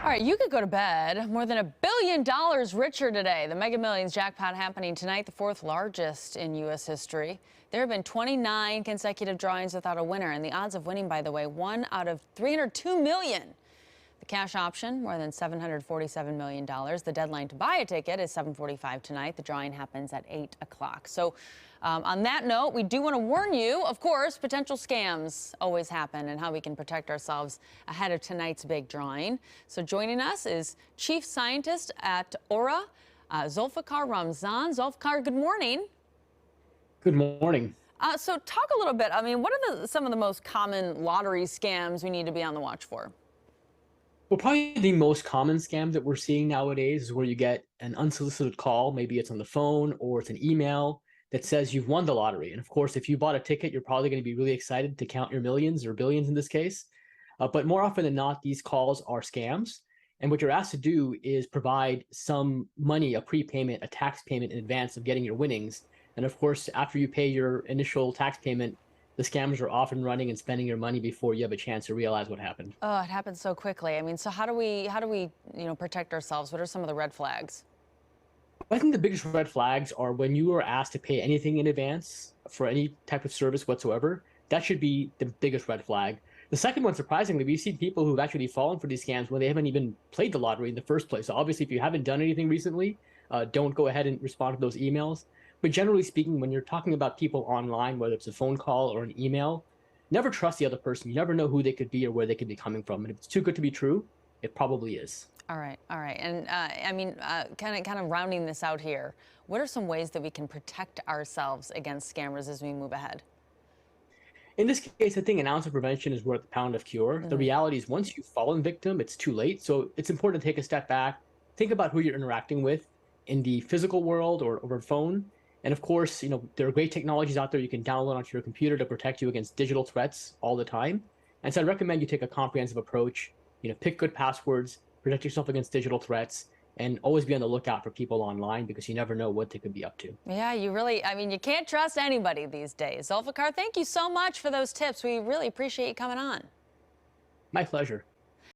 All right, you could go to bed more than $1 billion richer today. The Mega Millions Jackpot happening tonight, the fourth largest in U.S. history. There have been 29 consecutive drawings without a winner, and the odds of winning, by the way, 1 out of 302 million. The cash option, more than $747 million. The deadline to buy a ticket is 7:45 tonight. The drawing happens at 8 o'clock. So on that note, we do want to warn you, of course, potential scams always happen and how we can protect ourselves ahead of tonight's big drawing. So joining us is Chief Scientist at Aura, Zulfikar Ramzan. Zulfikar, good morning. Good morning. So talk a little bit. I mean, what are some of the most common lottery scams we need to be on the watch for? Well, probably the most common scam that we're seeing nowadays is where you get an unsolicited call. Maybe it's on the phone or it's an email that says you've won the lottery. And of course, if you bought a ticket, you're probably going to be really excited to count your millions or billions in this case. But more often than not, these calls are scams. And what you're asked to do is provide some money, a prepayment, a tax payment in advance of getting your winnings. And of course, after you pay your initial tax payment, the scammers are often running and spending your money before you have a chance to realize what happened. Oh, it happens so quickly. I mean, so how do we protect ourselves? What are some of the red flags? I think the biggest red flags are when you are asked to pay anything in advance for any type of service whatsoever. That should be the biggest red flag. The second one, surprisingly, we see people who've actually fallen for these scams when they haven't even played the lottery in the first place. So obviously, if you haven't done anything recently, don't go ahead and respond to those emails. But generally speaking, when you're talking about people online, whether it's a phone call or an email, never trust the other person. You never know who they could be or where they could be coming from. And if it's too good to be true, it probably is. All right, all right. And I mean, kind of rounding this out here, what are some ways that we can protect ourselves against scammers as we move ahead? In this case, I think an ounce of prevention is worth a pound of cure. The reality is once you've fallen victim, it's too late. So it's important to take a step back, think about who you're interacting with in the physical world or over phone. And of course, there are great technologies out there you can download onto your computer to protect you against digital threats all the time. And so I recommend you take a comprehensive approach, pick good passwords, protect yourself against digital threats, and always be on the lookout for people online because you never know what they could be up to. Yeah, I mean, you can't trust anybody these days. Zulfikar, thank you so much for those tips. We really appreciate you coming on. My pleasure.